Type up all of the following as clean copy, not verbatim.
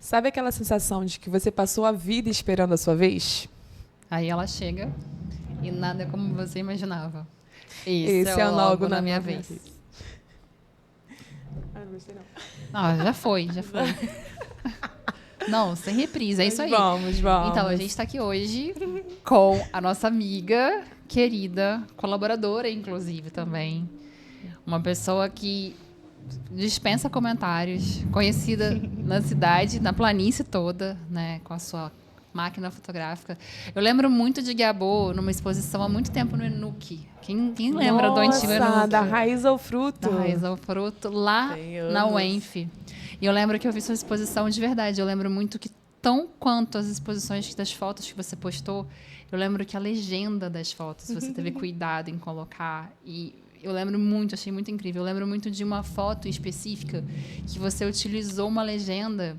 Sabe aquela sensação de que você passou a vida esperando a sua vez? Aí ela chega e nada é como você imaginava. Esse é o Logo na Minha Vez. Ah, não gostei não. Ah, já foi. Não, sem reprise, é isso aí. Vamos. Então, a gente está aqui hoje com a nossa amiga, querida, colaboradora, inclusive, também. Uma pessoa que dispensa comentários, conhecida na cidade, na planície toda, né, com a sua máquina fotográfica. Eu lembro muito de Gabô numa exposição há muito tempo no Enuc. Quem lembra do antigo Enuc? Da Raiz ao Fruto. Da Raiz ao Fruto, lá na UENF. E eu lembro que eu vi sua exposição de verdade. Eu lembro muito que, tão quanto as exposições das fotos que você postou, eu lembro que a legenda das fotos você teve cuidado em colocar. E eu lembro muito, achei muito incrível. Eu lembro muito de uma foto específica que você utilizou uma legenda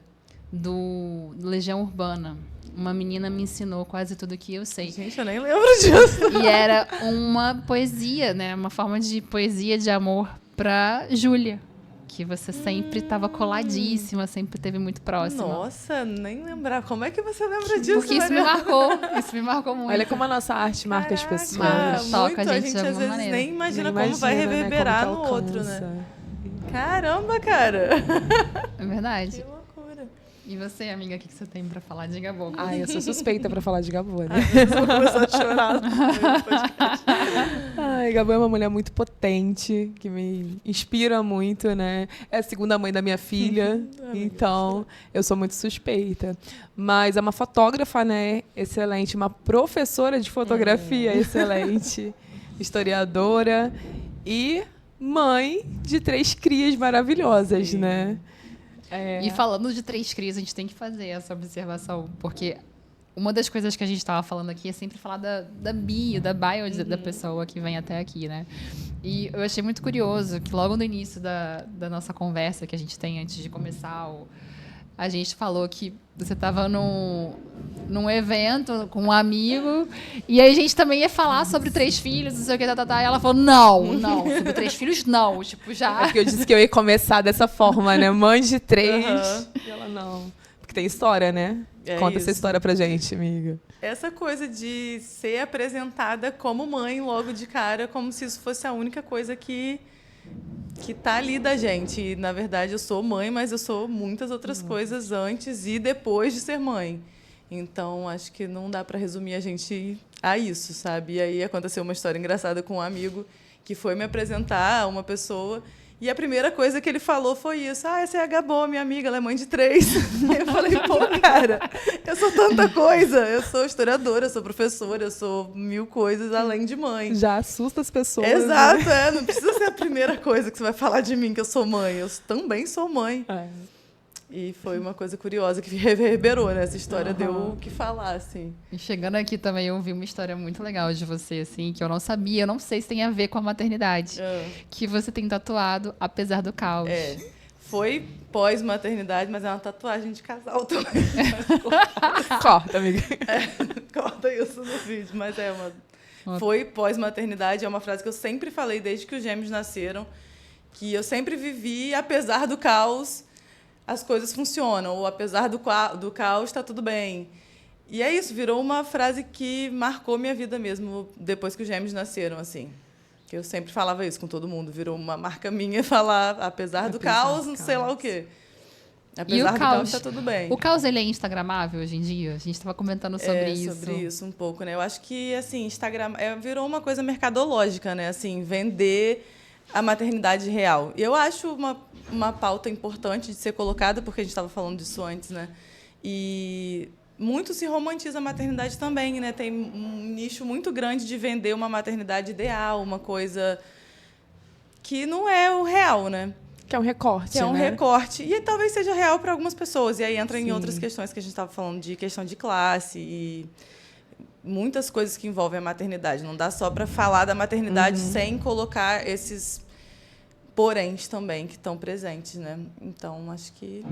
do Legião Urbana. Uma menina me ensinou quase tudo que eu sei. Gente, eu nem lembro disso. E era uma poesia, né? Uma forma de poesia de amor para Júlia, que você sempre estava coladíssima, sempre esteve muito próxima. Nossa, nem lembrar. Como é que você lembra disso? Porque isso me marcou muito. Olha como a nossa arte marca as pessoas. Toca a gente de às alguma vezes maneira. nem imagina como vai reverberar no outro, né? Caramba, cara. É verdade. Que loucura. E você, amiga, o que você tem pra falar de Gabô? Ai, eu sou suspeita pra falar de Gabô, né? Eu começou a chorar. Ai, Gabô é uma mulher muito potente, que me inspira muito, né? É a segunda mãe da minha filha, então eu sou muito suspeita. Mas é uma fotógrafa, né? Excelente, uma professora de fotografia excelente, historiadora e mãe de 3 crias maravilhosas, né? E falando de 3 crias, a gente tem que fazer essa observação, porque uma das coisas que a gente estava falando aqui é sempre falar da bio da pessoa que vem até aqui, né? E eu achei muito curioso que logo no início da nossa conversa que a gente tem antes de começar, a gente falou que você estava num evento com um amigo, e aí a gente também ia falar sobre 3 filhos, não sei o que, e ela falou, não, sobre 3 filhos não, tipo, já... É porque eu disse que eu ia começar dessa forma, né? Mãe de 3, e ela não... Porque tem história, né? Conta essa história pra gente, amiga. Essa coisa de ser apresentada como mãe logo de cara, como se isso fosse a única coisa que tá ali da gente. E, na verdade, eu sou mãe, mas eu sou muitas outras coisas antes e depois de ser mãe. Então, acho que não dá para resumir a gente a isso, sabe? E aí aconteceu uma história engraçada com um amigo que foi me apresentar a uma pessoa e a primeira coisa que ele falou foi isso. Essa é a Gabô, minha amiga, ela é mãe de 3. Aí eu falei, pô, cara, eu sou tanta coisa. Eu sou historiadora, eu sou professora, eu sou 1000 coisas além de mãe. Já assusta as pessoas. Exato, né? não precisa ser a primeira coisa que você vai falar de mim, que eu sou mãe. Eu também sou mãe. E foi uma coisa curiosa que reverberou, né? Essa história deu o que falar, assim. E chegando aqui também, eu vi uma história muito legal de você, assim, que eu não sabia, eu não sei se tem a ver com a maternidade, que você tem tatuado Apesar do Caos. Foi pós-maternidade, mas é uma tatuagem de casal também. Corta, amiga. Corta isso no vídeo, mas foi pós-maternidade, é uma frase que eu sempre falei desde que os gêmeos nasceram, que eu sempre vivi, apesar do caos, as coisas funcionam, ou apesar do caos, está tudo bem. E é isso, virou uma frase que marcou minha vida mesmo, depois que os gêmeos nasceram, assim. Que eu sempre falava isso com todo mundo, virou uma marca minha falar, apesar do caos, não sei lá o quê. Apesar do caos, está tudo bem. O caos, ele é instagramável hoje em dia? A gente estava comentando sobre isso. Sobre isso um pouco, né? Eu acho que, assim, Instagram virou uma coisa mercadológica, né? Assim, vender a maternidade real. E eu acho uma pauta importante de ser colocada, porque a gente estava falando disso antes, né? E muito se romantiza a maternidade também, né? Tem um nicho muito grande de vender uma maternidade ideal, uma coisa que não é o real, né? Que é um recorte, Que é um né? recorte. E talvez seja real para algumas pessoas. E aí entra em outras questões que a gente estava falando, de questão de classe e muitas coisas que envolvem a maternidade. Não dá só para falar da maternidade sem colocar esses poréns também que estão presentes, né? Então, acho que...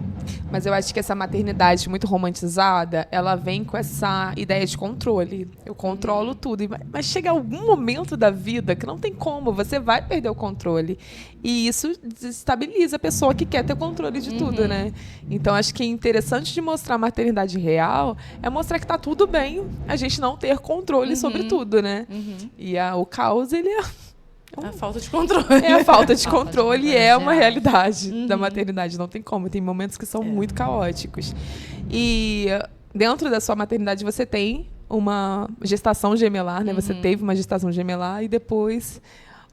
Mas eu acho que essa maternidade muito romantizada, ela vem com essa ideia de controle. Eu controlo tudo. Mas chega algum momento da vida que não tem como, você vai perder o controle. E isso desestabiliza a pessoa que quer ter o controle de tudo, né? Então, acho que é interessante de mostrar a maternidade real é mostrar que tá tudo bem a gente não ter controle sobre tudo, né? E o caos, ele é... A falta de controle. É a falta de controle e é uma realidade da maternidade. Não tem como. Tem momentos que são muito caóticos. E dentro da sua maternidade você tem uma gestação gemelar, né? Você teve uma gestação gemelar e depois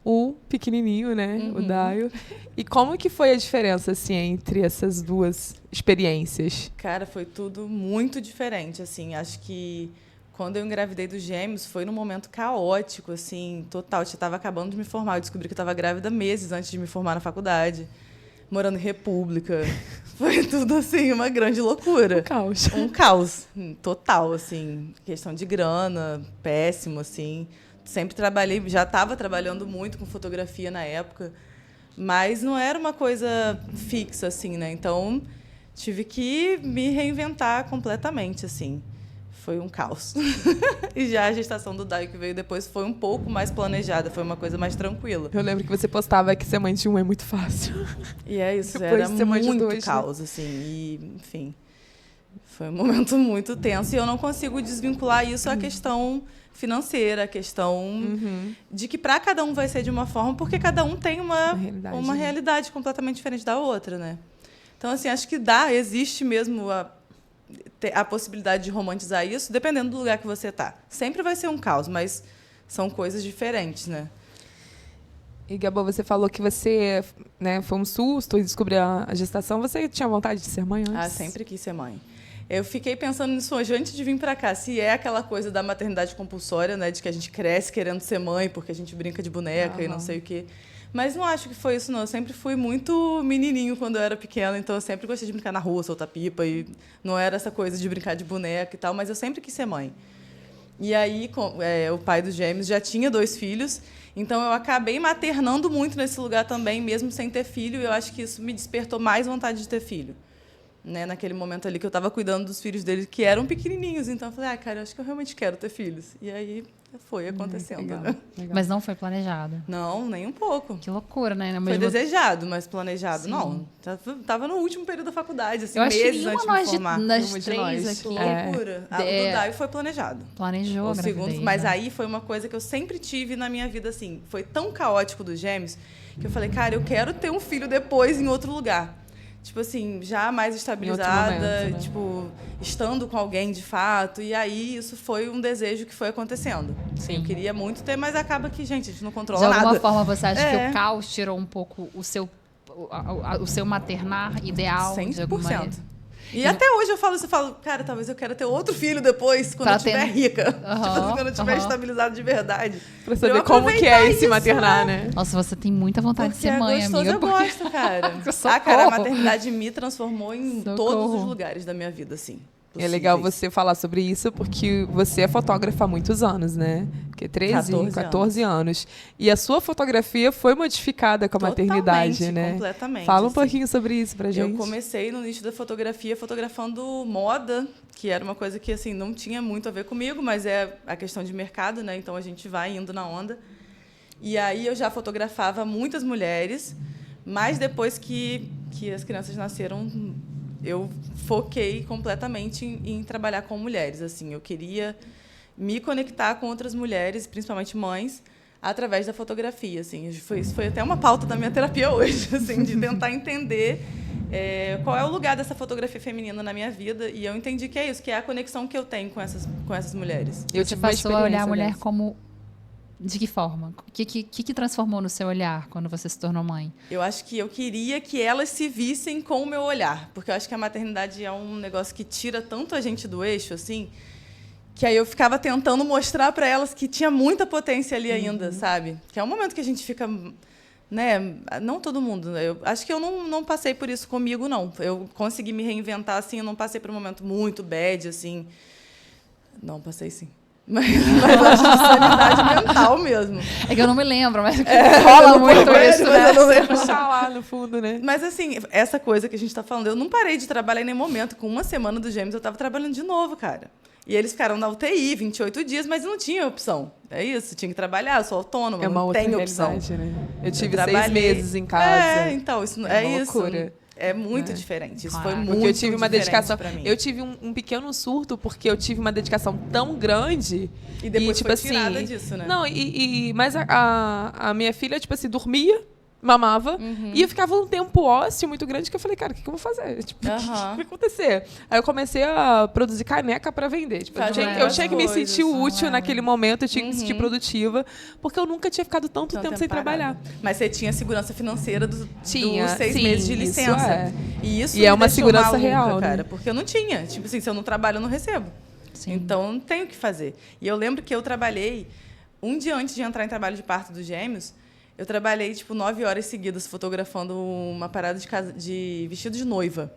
o pequenininho, né? O Daio. E como que foi a diferença, assim, entre essas duas experiências? Cara, foi tudo muito diferente, assim. Acho que quando eu engravidei dos gêmeos, foi num momento caótico, assim, total. Eu estava acabando de me formar. Eu descobri que eu estava grávida meses antes de me formar na faculdade, morando em república. Foi tudo, assim, uma grande loucura. Um caos. Um caos total, assim. Questão de grana, péssimo, assim. Sempre trabalhei, já estava trabalhando muito com fotografia na época, mas não era uma coisa fixa, assim, né? Então, tive que me reinventar completamente, assim. Foi um caos. E já a gestação do Daio, que veio depois, foi um pouco mais planejada, foi uma coisa mais tranquila. Eu lembro que você postava que ser mãe de um é muito fácil. E é isso, depois era de ser mãe de muito dois, caos, assim, e, enfim, foi um momento muito tenso. E eu não consigo desvincular isso à questão financeira, a questão de que para cada um vai ser de uma forma, porque cada um tem uma realidade completamente diferente da outra, né? Então, assim, acho que existe mesmo a possibilidade de romantizar isso, dependendo do lugar que você está. Sempre vai ser um caos, mas são coisas diferentes, né? E, Gabô, você falou que você, né, foi um susto e descobriu a gestação. Você tinha vontade de ser mãe antes? Ah, sempre quis ser mãe. Eu fiquei pensando nisso hoje, antes de vir para cá, se é aquela coisa da maternidade compulsória, né, de que a gente cresce querendo ser mãe porque a gente brinca de boneca e não sei o quê. Mas não acho que foi isso, não. Eu sempre fui muito menininho quando eu era pequena, então eu sempre gostei de brincar na rua, soltar pipa, e não era essa coisa de brincar de boneca e tal, mas eu sempre quis ser mãe. E aí, o pai dos gêmeos já tinha 2 filhos, então eu acabei maternando muito nesse lugar também, mesmo sem ter filho, e eu acho que isso me despertou mais vontade de ter filho. Né, naquele momento ali que eu estava cuidando dos filhos deles, que eram pequenininhos. Então, eu falei, cara, eu acho que eu realmente quero ter filhos. E aí foi acontecendo. Legal, né? legal. Mas não foi planejado. Não, nem um pouco. Que loucura, né? Foi desejado, mas planejado, sim. Não. Tava no último período da faculdade, assim, eu acho meses que antes de me formar. Das três aqui. Que loucura. O do Daio foi planejado. Planejou, o segundo, mas né? aí foi uma coisa que eu sempre tive na minha vida, assim. Foi tão caótico dos gêmeos que eu falei, cara, eu quero ter um filho depois em outro lugar. Tipo assim, já mais estabilizada, momento, né? tipo, estando com alguém de fato. E aí isso foi um desejo que foi acontecendo. Sim. Eu queria muito ter, mas acaba que, gente, a gente não controla de nada. De alguma forma, você acha que o caos tirou um pouco o seu maternar ideal? 100%. De alguma maneira? E até hoje eu falo, cara, talvez eu quero ter outro filho depois, quando eu estiver rica. Tipo, quando eu estiver estabilizado de verdade. Pra saber como que é esse maternar, né? Nossa, você tem muita vontade de ser mãe, amiga. Eu gosto, cara. Cara, a maternidade me transformou em todos os lugares da minha vida, assim. É legal você falar sobre isso, porque você é fotógrafa há muitos anos, né? Porque 14 anos. E a sua fotografia foi modificada com a maternidade, né? Completamente. Fala um pouquinho sobre isso pra gente. Eu comecei no nicho da fotografia fotografando moda, que era uma coisa que assim não tinha muito a ver comigo, mas é a questão de mercado, né? Então a gente vai indo na onda. E aí eu já fotografava muitas mulheres, mas depois que as crianças nasceram, eu foquei completamente em trabalhar com mulheres. Assim, eu queria me conectar com outras mulheres, principalmente mães, através da fotografia. Assim, isso foi até uma pauta da minha terapia hoje, assim, de tentar entender qual é o lugar dessa fotografia feminina na minha vida. E eu entendi que é isso, que é a conexão que eu tenho com essas mulheres. Eu te passou a olhar a mulher como... De que forma? O que transformou no seu olhar quando você se tornou mãe? Eu acho que eu queria que elas se vissem com o meu olhar, porque eu acho que a maternidade é um negócio que tira tanto a gente do eixo, assim, que aí eu ficava tentando mostrar para elas que tinha muita potência ali ainda, sabe? Que é um momento que a gente fica, né? Não todo mundo. Eu acho que eu não passei por isso comigo, não. Eu consegui me reinventar, assim, eu não passei por um momento muito bad, assim. Não, passei sim. Mas eu acho de sanidade mental mesmo. É que eu não me lembro, mas rola muito isso, né? Eu não lembro. Puxar lá no fundo, né? Mas assim, essa coisa que a gente tá falando, eu não parei de trabalhar em nenhum momento. Com uma semana dos gêmeos, eu tava trabalhando de novo, cara. E eles ficaram na UTI 28 dias, mas não tinha opção. É isso, tinha que trabalhar, eu sou autônoma, não tem opção. Né? Eu tive 6 meses em casa. Então, isso é isso. Loucura. É muito diferente. Isso foi muito porque eu tive uma dedicação. pra mim. Eu tive um pequeno surto porque eu tive uma dedicação tão grande. E depois tipo foi tirada disso, né? Não, mas a minha filha, tipo assim, dormia, mamava, e eu ficava um tempo ósseo muito grande que eu falei, cara, o que eu vou fazer? Tipo, o que vai acontecer? Aí eu comecei a produzir caneca pra vender. Tipo, eu tinha que me sentir útil naquele momento, eu tinha que me sentir produtiva, porque eu nunca tinha ficado tanto tempo sem trabalhar. Mas você tinha segurança financeira dos 6 sim, meses de licença. E é uma segurança maluca, real, cara, né? Porque eu não tinha. Tipo assim, se eu não trabalho, eu não recebo. Sim. Então, não tenho o que fazer. E eu lembro que eu trabalhei, um dia antes de entrar em trabalho de parto dos gêmeos, eu trabalhei, 9 horas seguidas fotografando uma parada de vestido de noiva.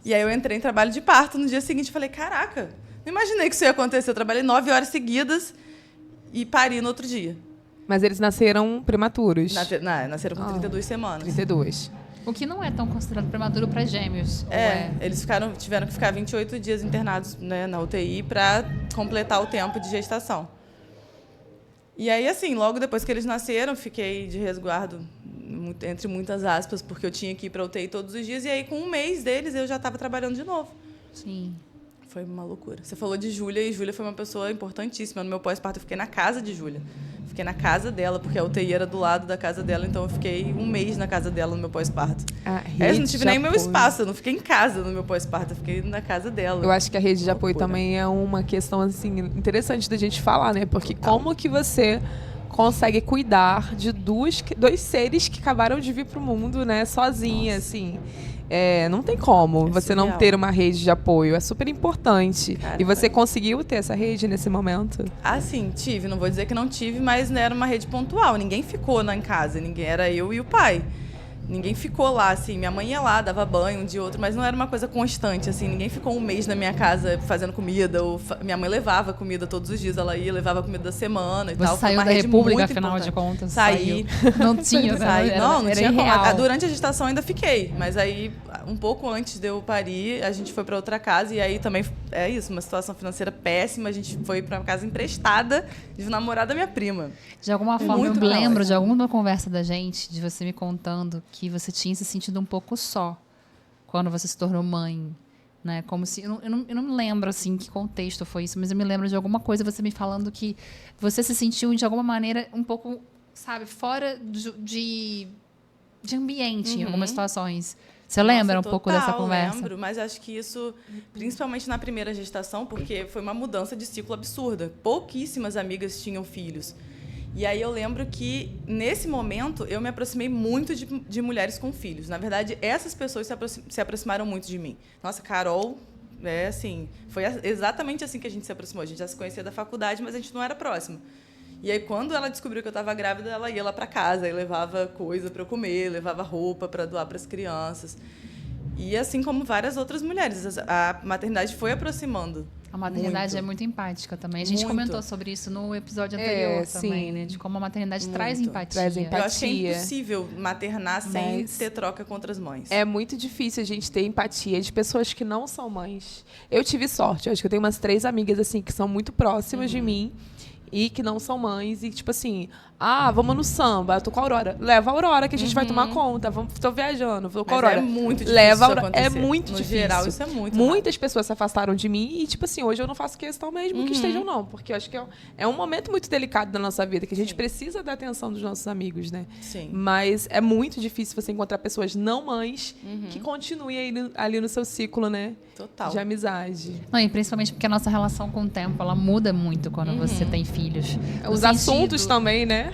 E aí eu entrei em trabalho de parto no dia seguinte e falei, caraca, não imaginei que isso ia acontecer. Eu trabalhei 9 horas seguidas e pari no outro dia. Mas eles nasceram prematuros. Nasceram com 32 semanas. 32. O que não é tão considerado prematuro para gêmeos. Eles tiveram que ficar 28 dias internados, né, na UTI para completar o tempo de gestação. E aí, assim, logo depois que eles nasceram, fiquei de resguardo, entre muitas aspas, porque eu tinha que ir para a UTI todos os dias. E aí, com um mês deles, eu já estava trabalhando de novo. Sim. Foi uma loucura. Você falou de Júlia, e Júlia foi uma pessoa importantíssima. No meu pós-parto, eu fiquei na casa de Júlia. Fiquei na casa dela, porque a UTI era do lado da casa dela, então eu fiquei um mês na casa dela no meu pós-parto. Eu não tive nem meu espaço, eu não fiquei em casa no meu pós-parto, eu fiquei na casa dela. Eu acho que a rede de apoio também é uma questão assim, interessante da gente falar, né? Porque como que você consegue cuidar de dois seres que acabaram de vir pro mundo, né? Sozinha, assim. Não tem como você não ter uma rede de apoio. É super importante. E você conseguiu ter essa rede nesse momento? Ah, sim, tive. Não vou dizer que não tive, mas né, era uma rede pontual. Ninguém ficou lá em casa. Era eu e o pai. Ninguém ficou lá, assim. Minha mãe ia lá, dava banho um dia ou outro, mas não era uma coisa constante, assim. Ninguém ficou um mês na minha casa fazendo comida. Minha mãe levava comida todos os dias. Ela ia, levava comida da semana e tal. Você saiu da República, afinal de contas. Saí. Não tinha, né? Não tinha como. Durante a gestação ainda fiquei. Mas aí, um pouco antes de eu parir, a gente foi para outra casa. E aí também, é isso, uma situação financeira péssima. A gente foi para uma casa emprestada de namorada da minha prima. De alguma forma, eu lembro de alguma conversa da gente, de você me contando que você tinha se sentido um pouco só quando você se tornou mãe, né? Como se eu não me lembro assim que contexto foi isso, mas eu me lembro de alguma coisa você me falando que você se sentiu de alguma maneira um pouco, sabe, fora de ambiente em algumas situações. Você lembra um pouco dessa conversa? Lembro, mas acho que isso, principalmente na primeira gestação, porque foi uma mudança de ciclo absurda. Pouquíssimas amigas tinham filhos. E aí eu lembro que, nesse momento, eu me aproximei muito de mulheres com filhos. Na verdade, essas pessoas se aproximaram muito de mim. Nossa, Carol, assim, foi exatamente assim que a gente se aproximou. A gente já se conhecia da faculdade, mas a gente não era próxima. E aí, quando ela descobriu que eu estava grávida, ela ia lá para casa e levava coisa para eu comer, levava roupa para doar para as crianças. E assim como várias outras mulheres, a maternidade foi aproximando. A maternidade é muito empática também. A gente comentou sobre isso no episódio anterior também, né? De como a maternidade traz empatia. Eu achei impossível maternar sem ter troca com outras mães. É muito difícil a gente ter empatia de pessoas que não são mães. Eu tive sorte. Eu acho que eu tenho umas 3 amigas assim que são muito próximas de mim e que não são mães. E, tipo assim, vamos no samba, eu tô com a Aurora. Leva a Aurora que a gente vai tomar conta. Tô viajando, tô com a Aurora. É muito difícil Leva isso acontecer. É muito difícil. No geral, isso é muito Muitas pessoas se afastaram de mim e, tipo assim, hoje eu não faço questão mesmo que estejam, não. Porque eu acho que é um momento muito delicado da nossa vida, que a gente precisa da atenção dos nossos amigos, né? Sim. Mas é muito difícil você encontrar pessoas não mães que continuem ali no seu ciclo, né? Total. De amizade. Não, e principalmente porque a nossa relação com o tempo, ela muda muito quando você tem filhos. Os assuntos também, né?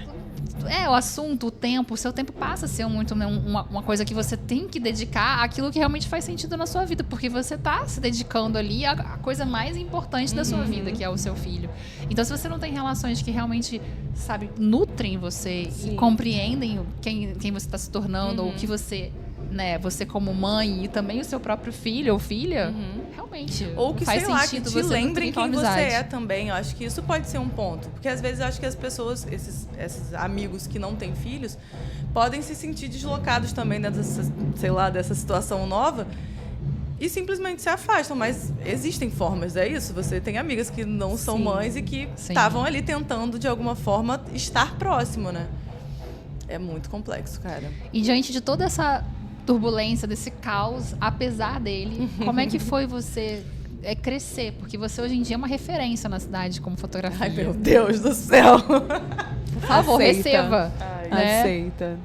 O assunto, o tempo, o seu tempo passa a ser muito uma coisa que você tem que dedicar àquilo que realmente faz sentido na sua vida, porque você está se dedicando ali à coisa mais importante da sua vida, que é o seu filho. Então, se você não tem relações que realmente, sabe, nutrem você e compreendem quem você está se tornando ou o que você né, você como mãe e também o seu próprio filho ou filha, realmente ou que, faz sei lá, que sentido te você lembrem nutrir quem aquela você amizade. é também. Eu acho que isso pode ser um ponto. Porque às vezes eu acho que as pessoas, esses amigos que não têm filhos, podem se sentir deslocados também dessa, sei lá, dessa situação nova e simplesmente se afastam. Mas existem formas, é isso? Você tem amigas que não são mães e que estavam ali tentando, de alguma forma, estar próximo, né? É muito complexo, cara. E diante de toda essa turbulência, desse caos, apesar dele, como é que foi você crescer? Porque você hoje em dia é uma referência na cidade como fotografia. Ai, meu Deus do céu! Por favor, Aceita. receba. Né? Aceita.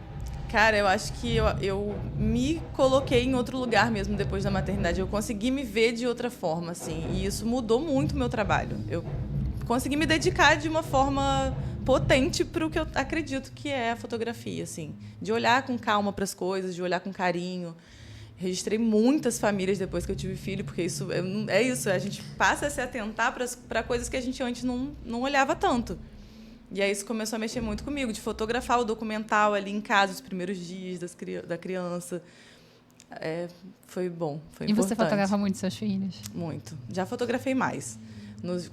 Cara, eu acho que eu me coloquei em outro lugar mesmo depois da maternidade. Eu consegui me ver de outra forma, assim. E isso mudou muito o meu trabalho. Eu consegui me dedicar de uma forma potente para o que eu acredito que é a fotografia, assim. De olhar com calma para as coisas, de olhar com carinho. Registrei muitas famílias depois que eu tive filho, porque isso é isso. A gente passa a se atentar para coisas que a gente antes não olhava tanto. E aí isso começou a mexer muito comigo, de fotografar o documental ali em casa, os primeiros dias da criança. Foi bom, foi importante. E você fotografa muito seus filhos? Muito. Já fotografei mais.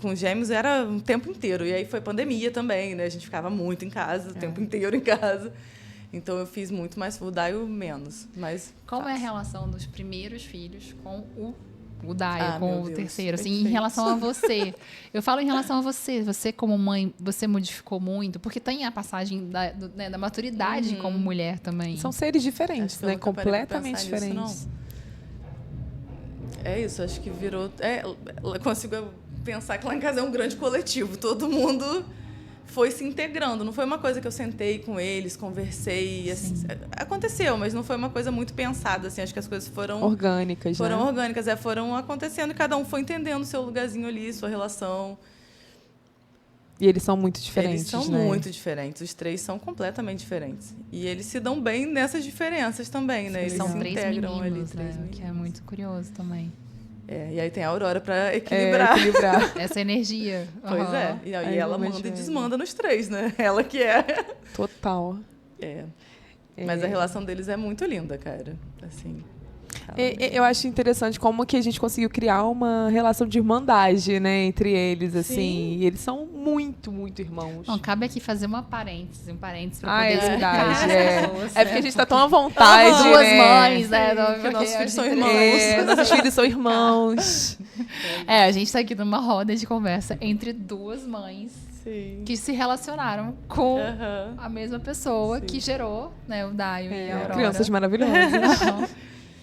Com gêmeos era um tempo inteiro. E aí foi pandemia também, né? A gente ficava muito em casa, o tempo inteiro em casa. Então eu fiz muito mais, o Daio menos. Mas como é a relação dos primeiros filhos com o Daio, com o Deus, terceiro, assim, perfeito. em relação a você? Eu falo em relação a você. Você, como mãe, você modificou muito? Porque tem a passagem da maturidade como mulher também. São seres diferentes, Acho que eu né? nunca parei pra Completamente pensar nisso, diferentes. É isso, acho que virou... eu consigo pensar que lá em casa é um grande coletivo. Todo mundo foi se integrando. Não foi uma coisa que eu sentei com eles, conversei. Assim, aconteceu, mas não foi uma coisa muito pensada. Assim, acho que as coisas foram... Orgânicas, Foram né? orgânicas, foram acontecendo e cada um foi entendendo o seu lugarzinho ali, sua relação. E eles são muito diferentes, Eles são né? muito diferentes. Os três são completamente diferentes. E eles se dão bem nessas diferenças também, né? Eles São se três integram meninos, ali. né? Que é muito curioso também. E aí tem a Aurora para equilibrar. Equilibrar. Essa energia. Pois é. E aí ela vamos manda e ver. desmanda nos três, né? Ela que é. Total. Mas a relação deles é muito linda, cara. Assim. Eu acho interessante como que a gente conseguiu criar uma relação de irmandade, né, entre eles, assim. Sim. E eles são muito, muito irmãos. Não, cabe aqui fazer um parênteses pra Ah, poder é verdade. explicar É. as pessoas, É porque a gente tá tão à vontade, duas né? mães, né? Que nossos filhos são irmãos. Nossos filhos são irmãos. A gente tá aqui numa roda de conversa entre duas mães Sim. que se relacionaram com Aham. a mesma pessoa que gerou, né, o Daio e a Aurora. Crianças maravilhosas. Aham.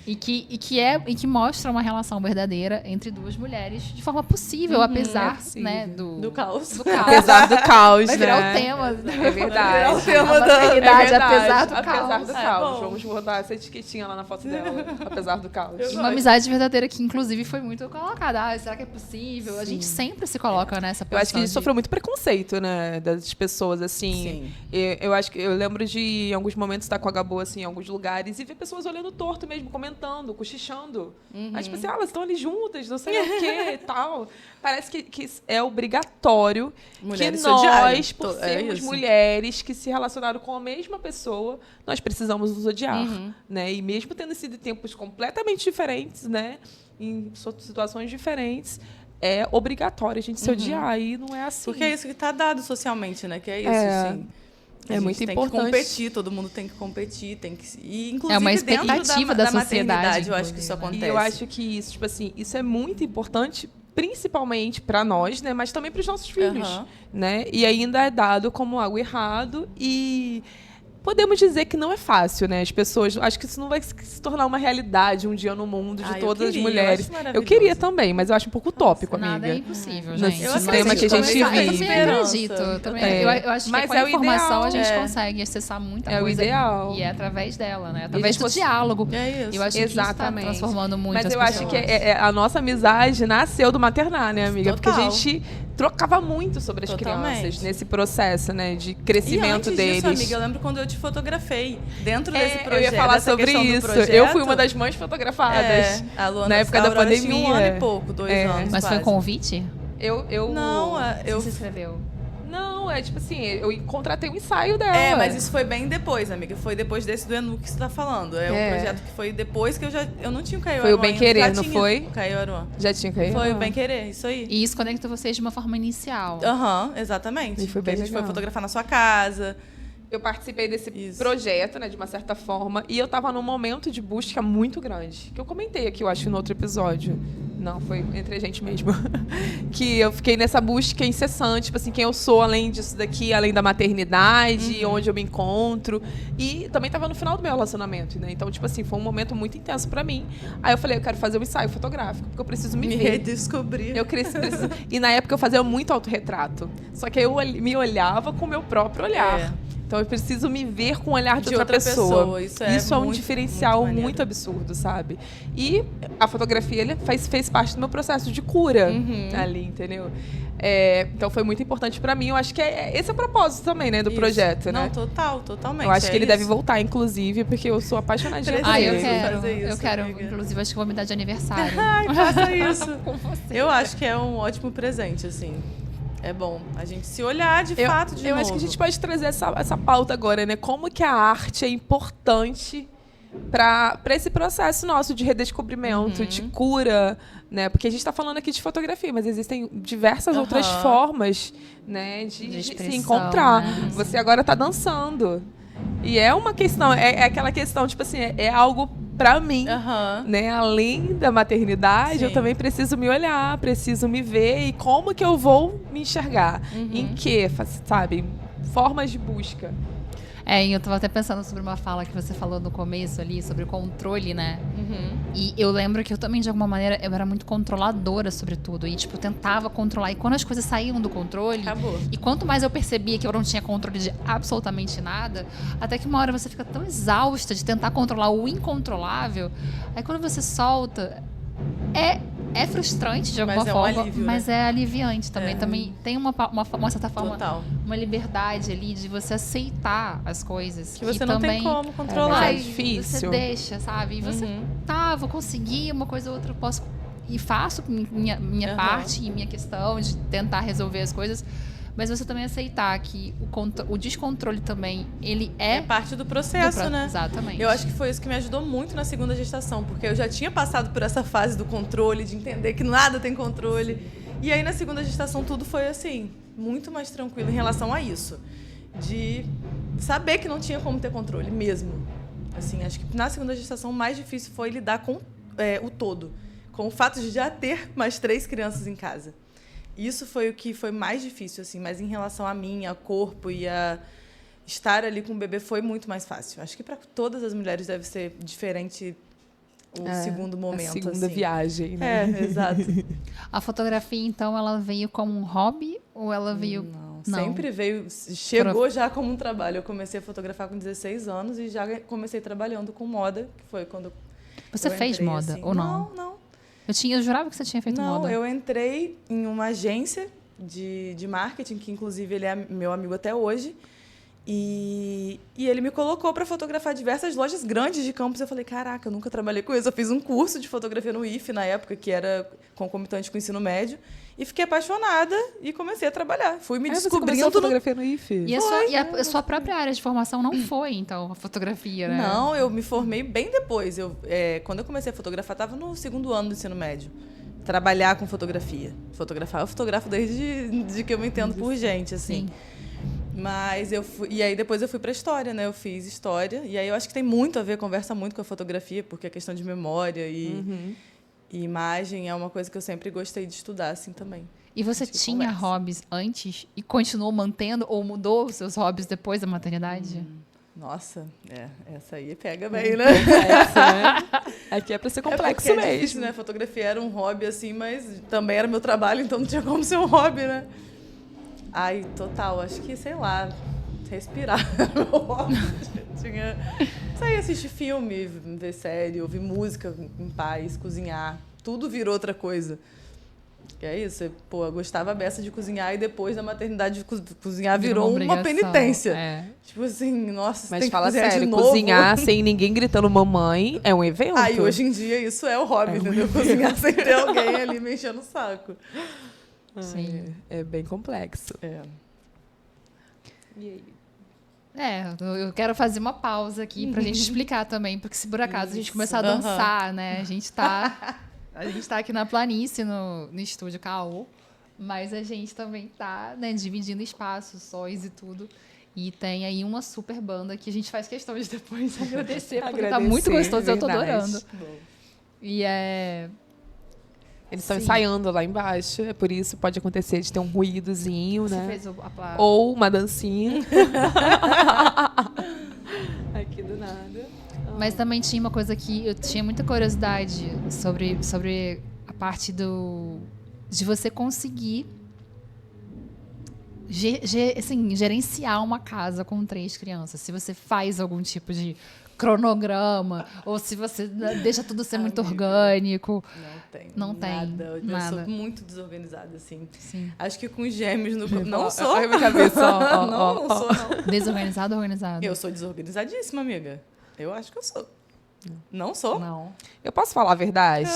E que mostra uma relação verdadeira entre duas mulheres de forma possível, apesar, possível. né, Do caos. do caos. Apesar do caus, Vai virar né? o tema. É verdade. É o tema A da... maternidade, É verdade. apesar do Apesar caos. do caos. bom. Vamos botar essa etiquetinha lá na foto dela. Apesar do caos. Eu E uma gosto. amizade verdadeira que, inclusive, foi muito colocada. Será que é possível? A gente sempre se coloca nessa Eu posição. acho que a gente sofreu muito preconceito, né? Das pessoas, assim. Sim. Eu acho que eu lembro de, em alguns momentos, estar com a Gabo, assim, em alguns lugares, e ver pessoas olhando torto mesmo, comentando, cochichando. Aí, tipo assim, elas estão ali juntas, não sei o quê e tal. Parece que é obrigatório Mulheres que se odiarem. nós, por É sermos isso. mulheres que se relacionaram com a mesma pessoa, nós precisamos nos odiar, né? E mesmo tendo sido tempos completamente diferentes, né? Em situações diferentes, é obrigatório a gente se odiar. E não é assim. Porque é isso que está dado socialmente, né? Que é isso, É. sim. A É gente muito tem importante. que competir, todo mundo tem que competir, tem que... E, inclusive, É uma dentro expectativa da sociedade, maternidade, eu acho que isso inclusive, acontece. E eu acho que isso, tipo assim, isso é muito importante, principalmente para nós, né? Mas também para os nossos filhos, Aham. né? E ainda é dado como algo errado e podemos dizer que não é fácil, né? As pessoas, acho que isso não vai se tornar uma realidade um dia no mundo de Eu todas queria, as mulheres. eu acho Eu maravilhoso. queria também, mas eu acho um pouco utópico, Nada é amiga. impossível, No gente. sistema que a gente eu vive. também acredito. Eu também- É. Eu acho que Mas com é a o informação a ideal. gente É. consegue acessar muita É o coisa. ideal. E é através dela, né? E a Através gente do diálogo. É isso. Eu acho que isso está Exatamente. transformando muito Mas as eu pessoas. acho que a nossa amizade nasceu do maternar, né, amiga? Total. Porque a gente trocava muito sobre as Totalmente. crianças nesse processo, né, de E crescimento antes deles. disso, amiga, eu lembro quando eu te fotografei. Dentro desse projeto, eu ia falar dessa sobre questão do isso. projeto, Eu fui uma das mães fotografadas. a Luana, na época a da Aurora tinha pandemia. 1 ano e pouco, 2 anos Mas foi quase. convite? Eu Não, Você se inscreveu? Não, tipo assim, eu contratei um ensaio dela. Mas isso foi bem depois, amiga. Foi depois desse do Enu que você tá falando. É um projeto que foi depois que eu não tinha o Caio Foi Aruan. o Bem Querer, não foi? O Caio Aruan. Já tinha Caio Foi Aruan. o Bem Querer, isso aí. E isso conecta vocês de uma forma inicial. Exatamente. E foi bem a gente legal. foi fotografar na sua casa. Eu participei desse projeto, né, de uma certa forma, e eu tava num momento de busca muito grande, que eu comentei aqui, eu acho, no outro episódio. Não, foi entre a gente mesmo. Que eu fiquei nessa busca incessante, tipo assim, quem eu sou além disso daqui, além da maternidade, onde eu me encontro. E também tava no final do meu relacionamento, né? Então, tipo assim, foi um momento muito intenso pra mim. Aí eu falei, eu quero fazer um ensaio fotográfico, porque eu preciso me ver. redescobrir. Eu preciso. E na época eu fazia muito autorretrato. Só que eu me olhava com o meu próprio olhar. Então eu preciso me ver com o olhar de outra pessoa. Isso é um muito, diferencial muito absurdo, sabe? E a fotografia ele fez parte do meu processo de cura ali, entendeu? Então foi muito importante pra mim. Eu acho que esse é o propósito também, né, do projeto, né? Não, totalmente. Eu acho que ele deve voltar, inclusive, porque eu sou apaixonadinha por eu ele. quero. fazer isso, eu quero, amiga. inclusive, acho que vou me dar de aniversário. Ai, faça isso. Com você. Eu acho que é um ótimo presente, assim. É bom a gente se olhar de fato de novo. Eu acho que a gente pode trazer essa pauta agora, né? Como que a arte é importante para esse processo nosso de redescobrimento, de cura, né? Porque a gente está falando aqui de fotografia, mas existem diversas outras formas, né, de se encontrar. Né? Você agora está dançando. E é uma questão, é aquela questão, tipo assim, é algo pra mim, né? Além da maternidade, eu também preciso me olhar, preciso me ver. E como que eu vou me enxergar? Em que, sabe? Formas de busca. E eu tava até pensando sobre uma fala que você falou no começo ali, sobre o controle, né? E eu lembro que eu também, de alguma maneira, eu era muito controladora sobre tudo. E, tipo, tentava controlar. E quando as coisas saíam do controle... Acabou. E quanto mais eu percebia que eu não tinha controle de absolutamente nada, até que uma hora você fica tão exausta de tentar controlar o incontrolável. Aí quando você solta... É frustrante de alguma forma, alívio, mas né? é aliviante também. Também tem uma certa forma, Total. uma liberdade ali de você aceitar as coisas. Que você não também, tem como controlar. Ai, difícil. Você deixa, sabe? E você, vou conseguir uma coisa ou outra, eu posso... E faço minha parte e minha questão de tentar resolver as coisas. Mas você também aceitar que o descontrole também, ele é parte do processo, né? Exatamente. Eu acho que foi isso que me ajudou muito na segunda gestação, porque eu já tinha passado por essa fase do controle, de entender que nada tem controle. E aí, na segunda gestação, tudo foi assim, muito mais tranquilo em relação a isso. De saber que não tinha como ter controle mesmo. Assim, acho que na segunda gestação, o mais difícil foi lidar com o todo. Com o fato de já ter mais 3 crianças em casa. Isso foi o que foi mais difícil, assim, mas em relação a mim, ao corpo e a estar ali com o bebê foi muito mais fácil. Acho que para todas as mulheres deve ser diferente o segundo momento. A segunda viagem, né? Exato. A fotografia, então, ela veio como um hobby ou ela veio... Não, sempre veio... Chegou já como um trabalho. Eu comecei a fotografar com 16 anos e já comecei trabalhando com moda, que foi quando Você fez moda assim. ou não? Não. Eu jurava que você tinha feito moda. Não, eu entrei em uma agência de marketing, que inclusive ele é meu amigo até hoje. E ele me colocou para fotografar diversas lojas grandes de campus. Eu falei, caraca, eu nunca trabalhei com isso. Eu fiz um curso de fotografia no IFE na época, que era concomitante com o ensino médio. E fiquei apaixonada e comecei a trabalhar. Fui me descobrindo... Você fotografia no IFE? E a sua própria área de formação não foi, então, a fotografia, né? Não, eu me formei bem depois. Quando eu comecei a fotografar, estava no 2º ano do ensino médio. Trabalhar com fotografia. Eu fotografo desde que eu me entendo por gente, assim. Sim. Mas e aí depois eu fui para história, né? Eu fiz história. E aí eu acho que tem muito a ver, conversa muito com a fotografia, porque a questão de memória e imagem é uma coisa que eu sempre gostei de estudar, assim, também. E você tinha hobbies antes e continuou mantendo ou mudou os seus hobbies depois da maternidade? Nossa, essa aí pega bem, né? Aqui é pra ser complexo mesmo. É difícil, né? Fotografia era um hobby, assim, mas também era meu trabalho, então não tinha como ser um hobby, né? Ai, total, acho que, sei lá, respirar era meu hobby. Sair assistir filme, ver série, ouvir música em paz, cozinhar. Tudo virou outra coisa. E é isso, eu gostava beça de cozinhar e depois da maternidade cozinhar virou uma penitência. Tipo assim, nossa, mas tem que fala cozinhar sério, de novo. Cozinhar sem ninguém gritando mamãe é um evento. Aí hoje em dia isso é o hobby, entendeu? Cozinhar sem ter alguém ali me enchendo o saco. Sim. É bem complexo. E aí? Eu quero fazer uma pausa aqui pra gente explicar também, porque se por acaso a gente começar a dançar, né? A gente tá aqui na planície, no estúdio Caô, mas a gente também tá, né, dividindo espaços, sóis e tudo. E tem aí uma super banda que a gente faz questão de depois agradecer, porque tá muito gostoso, eu tô adorando. Bom. E Eles estão ensaiando lá embaixo, é por isso pode acontecer de ter um ruídozinho, né? Você fez ou uma dancinha. Aqui do nada. Mas também tinha uma coisa que eu tinha muita curiosidade sobre a parte de você conseguir gerenciar uma casa com 3 crianças. Se você faz algum tipo de cronograma, ou se você deixa tudo ser muito orgânico. Não tem nada. Eu sou muito desorganizada, assim. Sim. Acho que com os gêmeos não sou. Olha a minha cabeça, não sou, não. Desorganizado ou organizado? Eu sou desorganizadíssima, amiga. Eu acho que eu sou. Não sou? Não. Eu posso falar a verdade?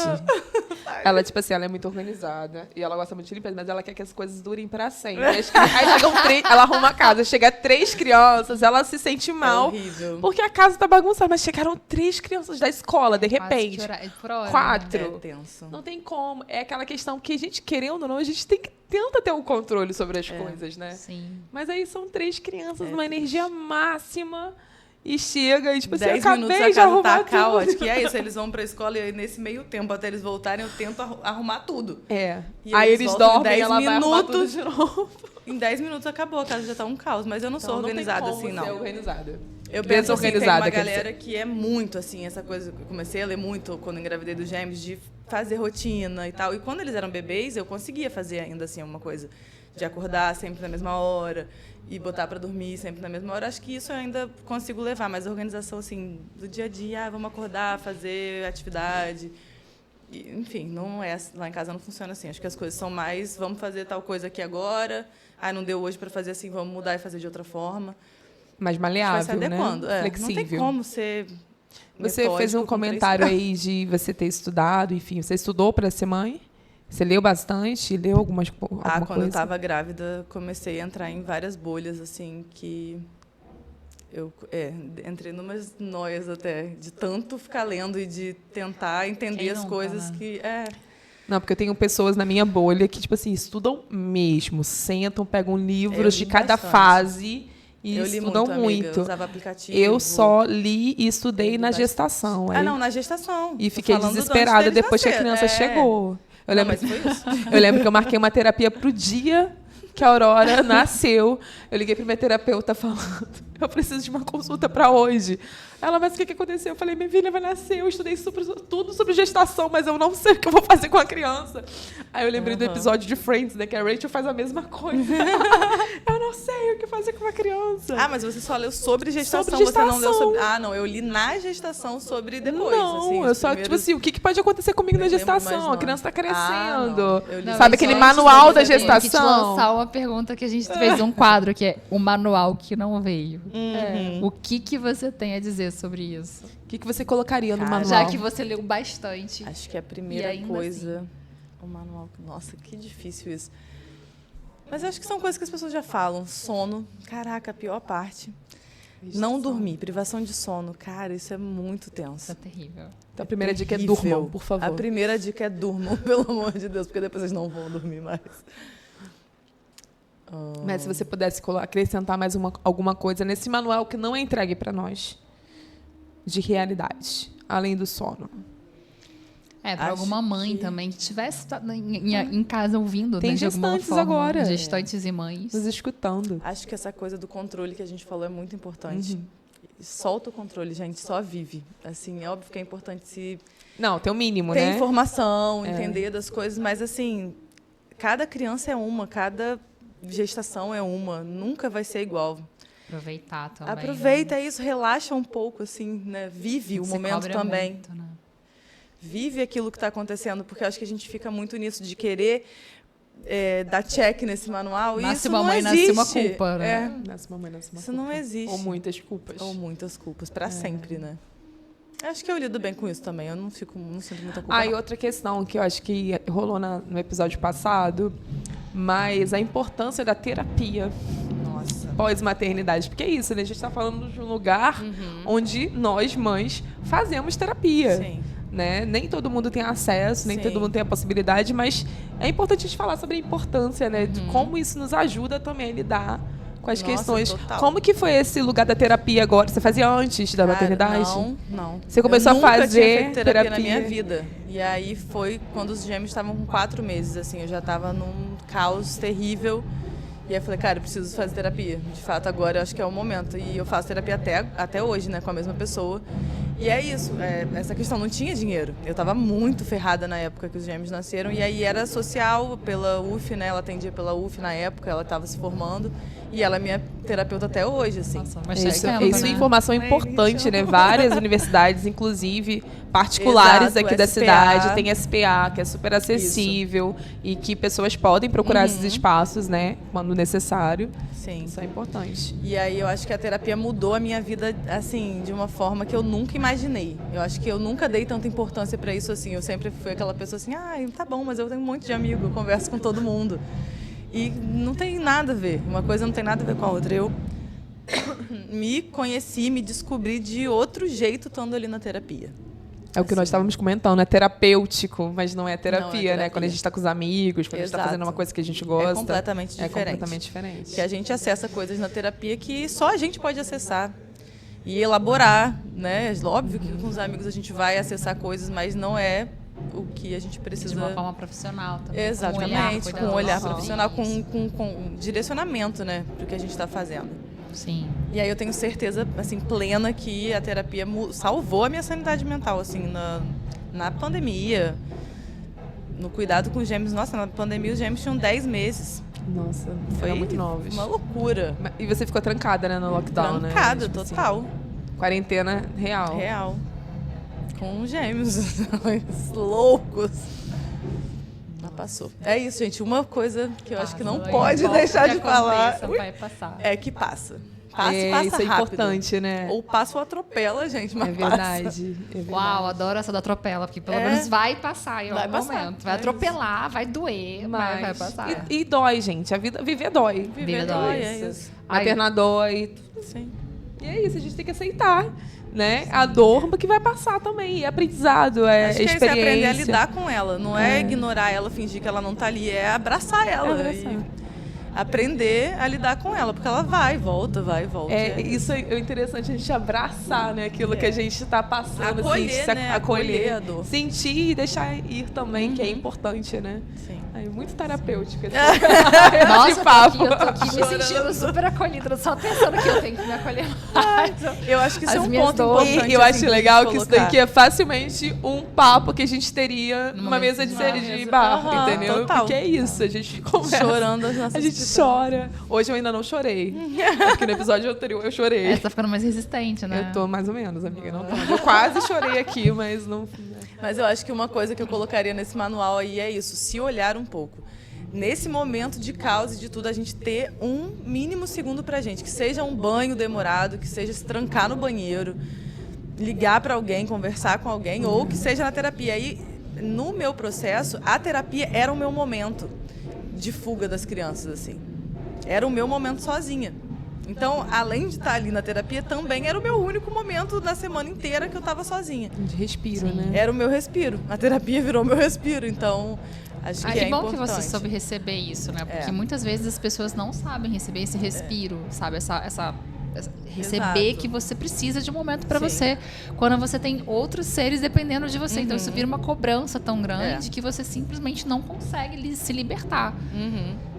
Ela, tipo assim, ela é muito organizada. E ela gosta muito de limpeza, mas ela quer que as coisas durem pra sempre. Aí chegam ela arruma a casa, chega 3 crianças, ela se sente mal. É horrível. Porque a casa tá bagunçada, mas chegaram 3 crianças da escola, de repente. Por hora, 4. É tenso. Não tem como. É aquela questão que a gente, querendo ou não, a gente tenta ter um controle sobre as coisas, né? Sim. Mas aí são 3 crianças numa energia máxima. E chega, e tipo assim, 10 eu minutos acabei a de casa arrumar tá tudo. caótica. E é isso, eles vão pra escola e nesse meio tempo, até eles voltarem, eu tento arrumar tudo. É. E aí eles dormem e ela vai arrumar tudo minutos. de novo. Em 10 minutos acabou, a casa já tá um caos. Mas eu não sou organizada assim, não. Ser organizada. Eu penso assim, tem Desorganizada, uma quer galera que é muito assim, essa coisa, eu comecei a ler muito quando engravidei dos gêmeos, de fazer rotina e tal. E quando eles eram bebês, eu conseguia fazer ainda assim uma coisa de acordar sempre na mesma hora e botar para dormir sempre na mesma hora. Acho que isso eu ainda consigo levar, mas a organização assim do dia a dia, vamos acordar, fazer atividade. E, enfim, não é lá em casa não funciona assim. Acho que as coisas são mais, vamos fazer tal coisa aqui agora. Não deu hoje para fazer assim, vamos mudar e fazer de outra forma. Mais maleável, vai se adequando, né? Flexível. Não tem como ser Você fez um comentário aí de você ter estudado, enfim, você estudou para ser mãe? Você leu bastante? Leu alguma quando coisa? eu estava grávida, comecei a entrar em várias bolhas, assim, que eu entrei numas noias até, de tanto ficar lendo e de tentar entender as coisas que... Não, porque eu tenho pessoas na minha bolha que, tipo assim, estudam mesmo, sentam, pegam livros de cada fase e eu li estudam muito. Amiga, eu usava aplicativo. Eu só li e estudei na gestação. Aí, na gestação. E fiquei desesperada depois que a criança chegou. Mas foi isso. Eu lembro que eu marquei uma terapia pro dia que a Aurora nasceu. Eu liguei para minha terapeuta falando, eu preciso de uma consulta para hoje. Ela, mas o que aconteceu? Eu falei, minha filha vai nascer, eu estudei tudo sobre gestação, mas eu não sei o que eu vou fazer com a criança. Aí eu lembrei do episódio de Friends, né, que a Rachel faz a mesma coisa. Eu não sei o que fazer com uma criança. Mas você só leu sobre gestação, você não leu sobre... não, eu li na gestação sobre depois. Não, assim, eu só, tipo assim, o que pode acontecer comigo na gestação? A criança tá crescendo. Não, sabe aquele manual da gestação? Eu te lançar uma pergunta que a gente fez um quadro, que é o manual que não veio. O que você tem a dizer sobre isso? O que você colocaria no manual? Já que você leu bastante. Acho que a primeira coisa... Assim... O manual... Nossa, que difícil isso. Mas acho que são coisas que as pessoas já falam. Sono. Caraca, a pior parte. Não dormir. Privação de sono. Cara, isso é muito tenso. Isso é terrível. Então a primeira dica é durmam, por favor. A primeira dica é durmam, pelo amor de Deus, porque depois vocês não vão dormir mais. Mas se você pudesse acrescentar mais alguma coisa nesse manual que não é entregue para nós, de realidade, além do sono. Para alguma mãe também que estivesse em casa ouvindo, tem, né, de alguma forma. Agora. Gestantes e mães. Nos escutando. Acho que essa coisa do controle que a gente falou é muito importante. Solta o controle, gente, só vive. Assim, é óbvio que é importante se... Não, tem o mínimo, ter né? Informação, entender das coisas, mas assim, cada criança é uma, cada gestação é uma, nunca vai ser igual. Aproveitar também. Aproveita isso, relaxa um pouco, assim, né? Vive o momento também. Muito, né? Vive aquilo que está acontecendo, porque eu acho que a gente fica muito nisso de querer dar check nesse manual. Nasce isso uma não mãe, existe. nasce uma culpa, né? Nasce uma mãe, nasce uma isso culpa. não existe. Ou muitas culpas. Ou muitas culpas, para sempre, né? Acho que eu lido bem com isso também. Eu não sinto muita culpa. E outra questão que eu acho que rolou no episódio passado, mas a importância da terapia. Nossa. pós-maternidade. Porque é isso, né? A gente está falando de um lugar onde nós, mães, fazemos terapia. Sim. Né? Nem todo mundo tem acesso, nem Sim. todo mundo tem a possibilidade, mas é importante a gente falar sobre a importância, né? De como isso nos ajuda também a lidar com as Nossa, questões. total. Como que foi esse lugar da terapia agora? Você fazia antes da maternidade? Não. Você começou eu a nunca fazer tinha feito terapia na terapia? minha vida. E aí foi quando os gêmeos estavam com 4 meses, assim, eu já estava num caos terrível. E aí eu falei, cara, eu preciso fazer terapia. De fato, agora eu acho que é o momento. E eu faço terapia até hoje, né, com a mesma pessoa. E é isso, essa questão, não tinha dinheiro. Eu estava muito ferrada na época que os gêmeos nasceram. E aí era social pela UF, né, ela atendia pela UF na época, ela estava se formando. E ela é minha terapeuta até hoje, assim. Nossa, mas Isso tempo, é né? informação importante, né? Várias universidades, inclusive particulares Exato, aqui da SPA. cidade, tem SPA, que é super acessível e que pessoas podem procurar esses espaços, né? Quando necessário. Sim. Isso é importante. E aí eu acho que a terapia mudou a minha vida, assim, de uma forma que eu nunca imaginei. Eu acho que eu nunca dei tanta importância pra isso, assim. Eu sempre fui aquela pessoa assim, tá bom, mas eu tenho um monte de amigo, eu converso com todo mundo. E não tem nada a ver. Uma coisa não tem nada a ver com a outra. Eu me conheci, me descobri de outro jeito estando ali na terapia. É o que nós estávamos comentando, é terapêutico, mas não é terapia, terapia. né? Quando a gente está com os amigos, quando a gente está Exato. fazendo uma coisa que a gente gosta. É completamente diferente. É completamente diferente. Que a gente acessa coisas na terapia que só a gente pode acessar e elaborar, né? Óbvio que com os amigos a gente vai acessar coisas, mas não é o que a gente precisa. De uma forma profissional também. Exatamente, com um olhar cuidadoso. profissional, com direcionamento, né, para o que a gente está fazendo. Sim. E aí eu tenho certeza, assim, plena que a terapia salvou a minha sanidade mental, assim, na pandemia, no cuidado com os gêmeos. Nossa, na pandemia os gêmeos tinham 10 meses. Nossa, Foi foi muito novos. uma loucura. E você ficou trancada, né, no lockdown, Trancada, né? Tipo assim, total. quarentena real. Real. Com os gêmeos loucos. Mas passou. É isso, gente. Uma coisa que eu acho que não Passa, pode importa deixar que de falar aconteça, vai passar. é que passa. Passa e É, passa isso é rápido. importante, né? Ou passa ou atropela, gente, mas É passa. verdade. É verdade. Uau, adoro essa da atropela, porque pelo É. menos vai passar em Vai algum passar, momento. Vai é atropelar, vai doer, mas vai passar. E dói, gente. A vida, viver dói. Viver dói, dói, é isso. Maternar dói. Sim. E é isso, a gente tem que aceitar, né? A dor, que vai passar também. É aprendizado, é Acho que é isso, é experiência. aprender a lidar com ela. Não é ignorar ela, fingir que ela não tá ali. É abraçar ela. abraçar. E aprender a lidar com ela. Porque ela vai e volta, vai e volta. É, isso é interessante, a gente abraçar, né? Aquilo que a gente está passando. Acolher, assim, né? Acolher Acolher a dor. Sentir e deixar ir também, que é importante, né? Sim. É muito terapêutico esse Nossa, esse papo. eu tô aqui me sentindo super acolhida, só pensando que eu tenho que me acolher mais. Eu acho que isso As é um minhas ponto dores. importante. E eu assim, acho pra legal gente que isso colocar. daqui é facilmente um papo que a gente teria numa mesa de bar, Aham, entendeu? total. Porque é isso, a gente conversa. Chorando as nossas A gente discussões. chora. Hoje eu ainda não chorei. Porque no episódio anterior eu chorei. Essa tá ficando mais resistente, né? Eu tô mais ou menos, amiga. Não tô. Eu quase chorei aqui, mas não. Mas eu acho que uma coisa que eu colocaria nesse manual aí é isso, se olhar um pouco. Nesse momento de caos e de tudo, a gente ter um mínimo segundo pra gente. Que seja um banho demorado, que seja se trancar no banheiro, ligar pra alguém, conversar com alguém, ou que seja na terapia. Aí, no meu processo, a terapia era o meu momento de fuga das crianças, assim. Era o meu momento sozinha. Então, além de estar ali na terapia, também era o meu único momento na semana inteira que eu estava sozinha. De respiro, né? Era o meu respiro. A terapia virou meu respiro. Então, acho que Que é bom importante. que você soube receber isso, né? Porque É. muitas vezes as pessoas não sabem receber esse respiro, sabe? Receber Exato. que você precisa de um momento pra Sim. você. Quando você tem outros seres dependendo de você. Então isso vira uma cobrança tão grande É. que você simplesmente não consegue se libertar.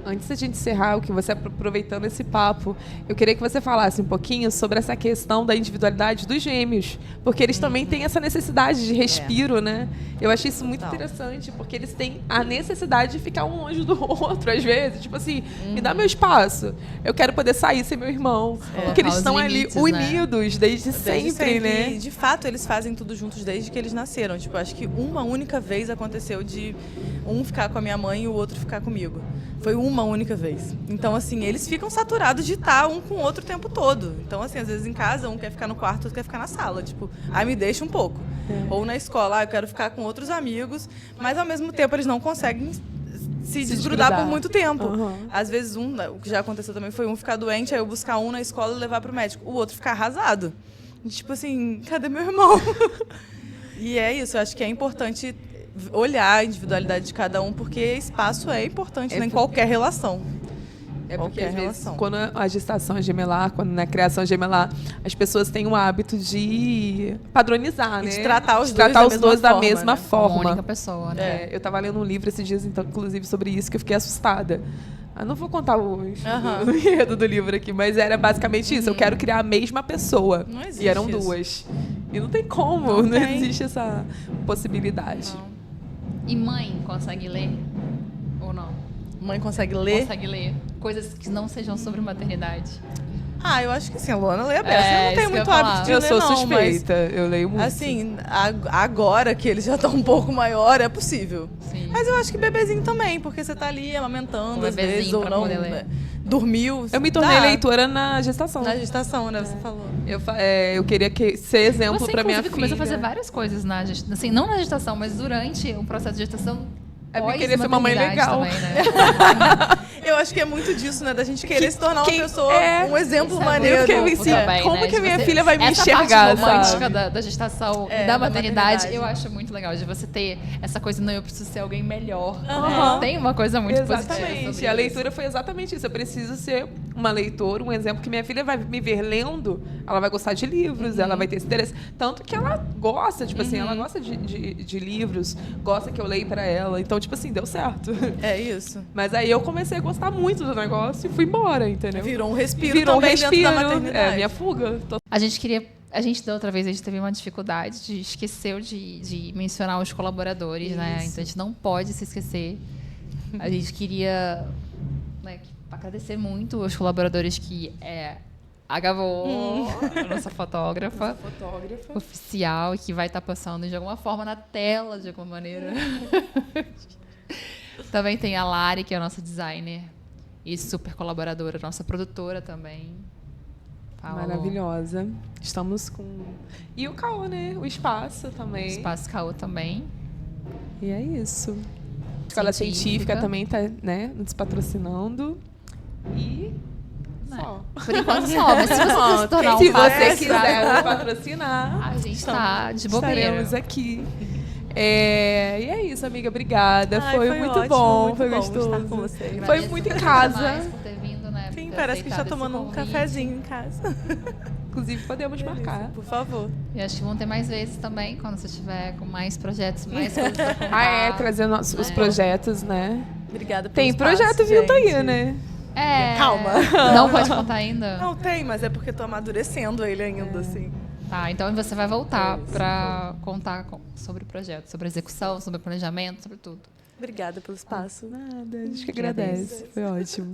Antes da gente encerrar, o que você aproveitando esse papo, eu queria que você falasse um pouquinho sobre essa questão da individualidade dos gêmeos, porque eles também têm essa necessidade de respiro, né? Eu achei isso muito Total. interessante, porque eles têm a necessidade de ficar um longe do outro, às vezes. Tipo assim, me dá meu espaço. Eu quero poder sair sem meu irmão. Porque eles Os estão limites, ali né? unidos desde sempre, né? E, de fato, eles fazem tudo juntos desde que eles nasceram. Tipo, acho que uma única vez aconteceu de um ficar com a minha mãe e o outro ficar comigo. Foi uma única vez. Então, assim, eles ficam saturados de estar um com o outro o tempo todo. Então, assim, às vezes em casa, um quer ficar no quarto, outro quer ficar na sala. Tipo, me deixa um pouco. Ou na escola, eu quero ficar com outros amigos. Mas, ao mesmo tempo, eles não conseguem se desgrudar por muito tempo. Uhum. Às vezes o que já aconteceu também foi um ficar doente, aí eu buscar um na escola e levar pro médico. O outro ficar arrasado. E, tipo assim, cadê meu irmão? E é isso, eu acho que é importante olhar a individualidade de cada um, porque espaço é importante, né, em qualquer relação. É porque, Qualquer às vezes, relação. quando a gestação é gemelar, quando na criação gemelar, as pessoas têm o hábito de padronizar, E né? de tratar os De dois tratar da os dois mesma da forma, mesma né? Como forma. única pessoa, né? Eu estava lendo um livro esses dias, então, inclusive, sobre isso, que eu fiquei assustada. Eu não vou contar o enredo do livro aqui, mas era basicamente isso. Eu quero criar a mesma pessoa. Não existe E eram isso. duas. E não tem como, não tem. existe essa possibilidade. Não. E mãe consegue ler? Ou não? Mãe consegue ler? Consegue ler coisas que não sejam sobre maternidade. Ah, eu acho que sim, a Luana lê a beça. É, Eu não isso tenho que muito eu ia hábito de Eu ler, sou não, suspeita, eu leio muito. mas, assim, agora que ele já tá um pouco maior, é possível. Sim. Mas eu acho que bebezinho também, porque você tá ali amamentando, Um às vezes, bebezinho ou pra não, poder ler. né? Dormiu. Eu me tornei dá. leitora na gestação. Na gestação, né? Você falou. Eu queria ser exemplo Você, para minha inclusive, filha. começou a fazer várias coisas na gestação. Assim, não na gestação, mas durante o processo de gestação. É porque queria ser uma mãe legal. Também, né? Eu acho que é muito disso, né? Da gente querer se tornar uma pessoa, é, um exemplo Isso é maneiro. muito Eu fofo também, como né? que a De minha você- filha vai me essa enxergar, parte romântica sabe? da gestação É, e da da maternidade, maternidade. eu acho muito legal. De você ter essa coisa, não, eu preciso ser alguém melhor. Aham. Tem uma coisa muito positiva Exatamente. sobre A isso. leitura foi exatamente isso. Eu preciso ser uma leitora, um exemplo que minha filha vai me ver lendo, ela vai gostar de livros, ela vai ter esse interesse. Tanto que ela gosta, tipo assim, ela gosta de livros, gosta que eu leio pra ela. Então, tipo assim, deu certo. É isso. Mas aí eu comecei a gostar muito do negócio e fui embora, entendeu? Virou um respiro Virou um também respiro. dentro da maternidade. É, minha fuga. A gente da outra vez, a gente teve uma dificuldade de esqueceu de mencionar os colaboradores, né? Isso. Então a gente não pode se esquecer. A gente queria, né, agradecer muito os colaboradores que é a Gavô, a nossa fotógrafa oficial, que vai estar passando de alguma forma na tela, de alguma maneira. Também tem a Lari, que é a nossa designer e super colaboradora, nossa produtora também. Paula. Maravilhosa. Estamos com... E o Caô, né? O Espaço também. Espaço Caô também. E é isso. Escola Científica também tá, né, nos patrocinando. E... Só. Por enquanto só, mas se você quiser se tornar Se um você parceiro, quiser nos patrocinar, a gente tá de bobeira. estaremos aqui. E é isso, amiga. Obrigada. Ai, foi foi muito ótimo, bom. muito Foi bom gostoso. estar com você. Foi Agradeço muito em demais casa. por ter vindo, né, por Sim, ter parece que está aceitado tomando esse um convite. cafezinho em casa. Inclusive, podemos marcar. Por favor. E acho que vão ter mais vezes também, quando você estiver com mais projetos, mais coisas pra contar. Ah, trazer os É. projetos, né? Obrigada pelo Tem espaço, projeto vindo aí, gente. né? É. Calma. Não pode contar ainda? Não tem, mas é porque tô amadurecendo ele ainda, assim. Tá, então você vai voltar pra contar sobre o projeto, sobre a execução, sobre o planejamento, sobre tudo. Obrigada pelo espaço. Nada, a gente que agradece. Foi ótimo.